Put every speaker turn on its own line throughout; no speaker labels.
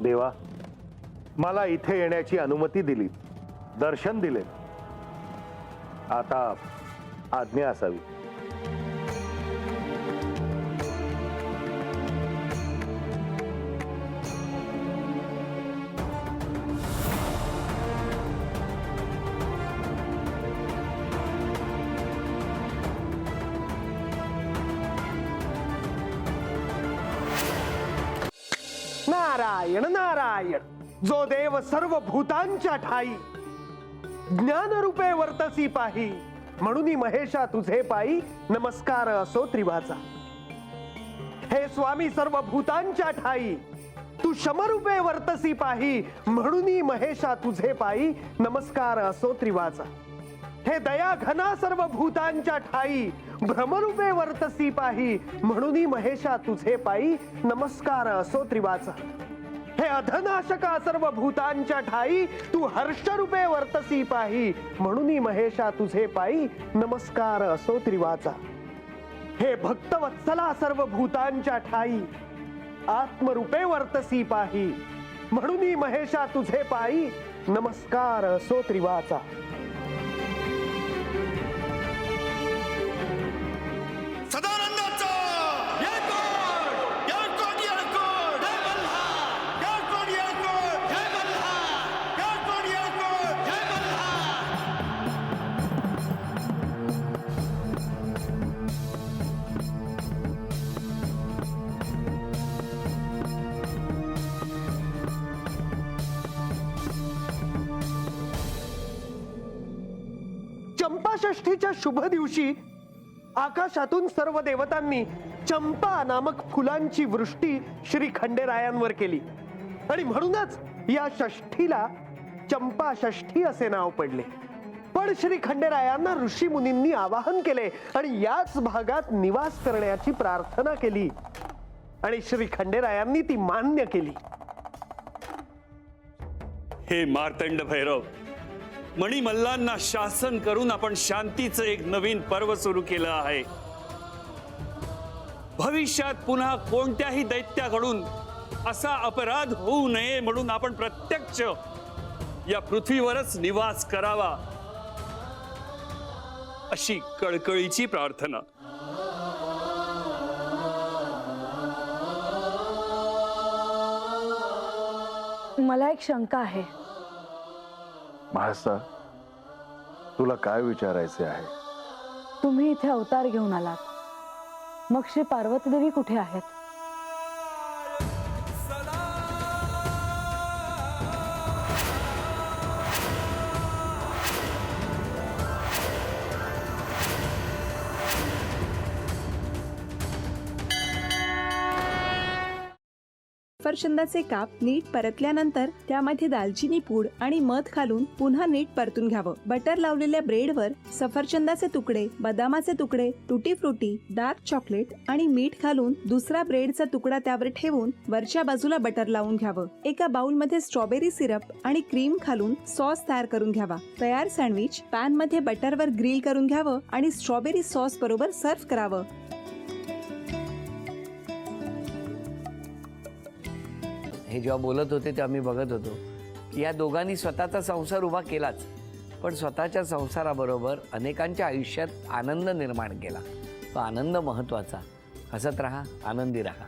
देवा, मला इथे येण्याची अनुमती दिली, दर्शन दिले, आता आज्ञा असावी.
नारायण नारायण, जो देव सर्व भूतांच्या ठाई, ज्ञान रूपे वर्तसी पाही, म्हणून महेशा तुझे पायी नमस्कार असो त्रिवाचा. हे स्वामी सर्व भूतांच्या ठाई, तू शमरूपे वर्तसी पाही, म्हणून महेशा तुझे पायी नमस्कार असो त्रिवाचा. हे दया घना सर्व भूतांच्या ठाई, भ्रमरूपे वर्तसी पाही, म्हणून महेशा तुझे पायी नमस्कार असो त्रिवाचा. हे अधनाशका सर्व भूतांच्या ठाई, तू हर्षरूपे वर्तसी पाही, म्हणून महेशा तुझे पायी नमस्कार असो त्रिवाचा. हे भक्तवत्सला सर्व भूतांच्या ठाई, आत्मरूपे वर्तसी पाही, म्हणून महेशा तुझे पायी नमस्कार असो त्रिवाचा. चंपाषष्ठीच्या शुभ दिवशी आकाशातून सर्व देवतांनी चंपा नामक फुलांची वृष्टी श्री खंडेरायांवर केली आणि म्हणूनच या षष्ठीला चंपा षष्ठी असे नाव पडले. पण श्री खंडेरायांना ऋषी मुनींनी आवाहन केले आणि याच भागात निवास करण्याची प्रार्थना केली आणि श्री खंडेरायांनी ती मान्य केली.
हे मार्तंड भैरव, मणिमल्लांना शासन करून आपण शांतीचं एक नवीन पर्व सुरू केलं आहे. भविष्यात पुन्हा कोणत्याही दैत्याकडून असा अपराध होऊ नये म्हणून आपण प्रत्यक्ष या पृथ्वीवरच निवास करावा अशी कळकळीची प्रार्थना.
मला एक शंका आहे.
महासा, तुला काय विचारायचे आहे?
तुम्ही इथे अवतार घेऊन आलात, मग श्री पार्वती देवी कुठे आहेत?
सफरचंदाचे काप नीट परतल्यानंतर त्यामध्ये दालचिनी पूड आणि मध घालून पुन्हा नीट परतून घ्यावं. बटर लावलेल्या ब्रेडवर सफरचंदाचे तुकडे, बदामाचे तुकडे, टुटी फ्रुटी, डार्क चॉकलेट आणि मीठ घालून दुसरा ब्रेडचा तुकडा त्यावर ठेवून वरच्या बाजूला बटर लावून घ्यावं. एका बाउलमध्ये स्ट्रॉबेरी सिरप आणि क्रीम घालून सॉस तयार करून घ्यावा. तयार सँडविच पॅन मध्ये बटरवर ग्रिल करून घ्यावं आणि स्ट्रॉबेरी सॉस बरोबर सर्व्ह करावं.
हे जेव्हा बोलत होते तेव्हा मी बघत होतो की या दोघांनी स्वतःचा संसार उभा केलाच, पण स्वतःच्या संसाराबरोबर अनेकांच्या आयुष्यात आनंद निर्माण केला. तो आनंद महत्त्वाचा. हसत राहा, आनंदी राहा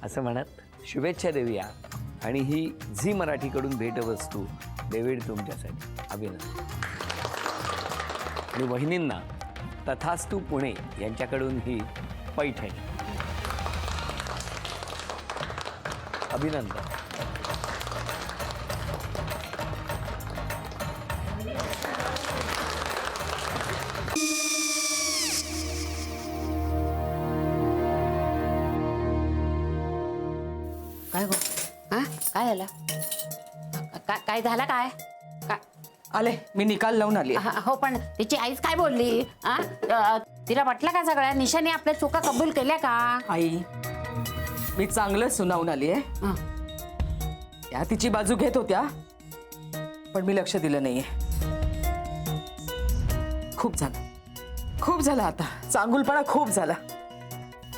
असं म्हणत शुभेच्छा देऊया. आणि ही झी मराठीकडून भेटवस्तू डेव्हिड तुमच्यासाठी. अभिनंदन. आणि वहिनींना तथास्तू पुणे यांच्याकडून ही पैठणी. अभिनंदन.
काय गो? हा काय झालं? काय झालं? काय काय
आले, मी निकाल लावून आली.
हो, पण तिची आईच काय बोलली? तिला वाटलं का सगळ्या निशाने आपल्या चुका कबूल केल्या का?
आई, मी चांगलं सुनावून आली आहे. त्या तिची बाजू घेत होत्या, पण मी लक्ष दिलं नाहीये. खूप झालं आता. चांगुलपणा खूप झाला.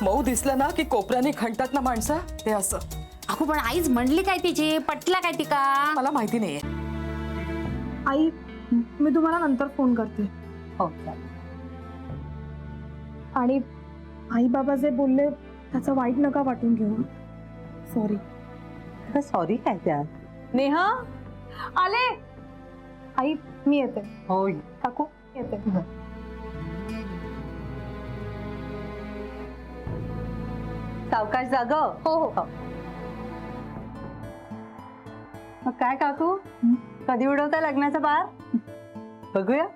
मऊ दिसलं ना की कोपऱ्याने खणतात ना माणसं, ते असं.
अगो पण आईच म्हणली काय तिची, पटला काय तिका?
मला माहिती नाहीये.
आई मी तुम्हाला नंतर फोन करते.
हो
आणि आई बाबा जे बोलले त्याचं वाईट नका वाटून घेऊ. सॉरी.
सॉरी काय त्या?
नेहा आले. आई मी येते.
हो
काकू येते.
सावकाश जाग.
हो हो.
मग काय काकू, कधी उडवता लग्नाचा बार? बघूया.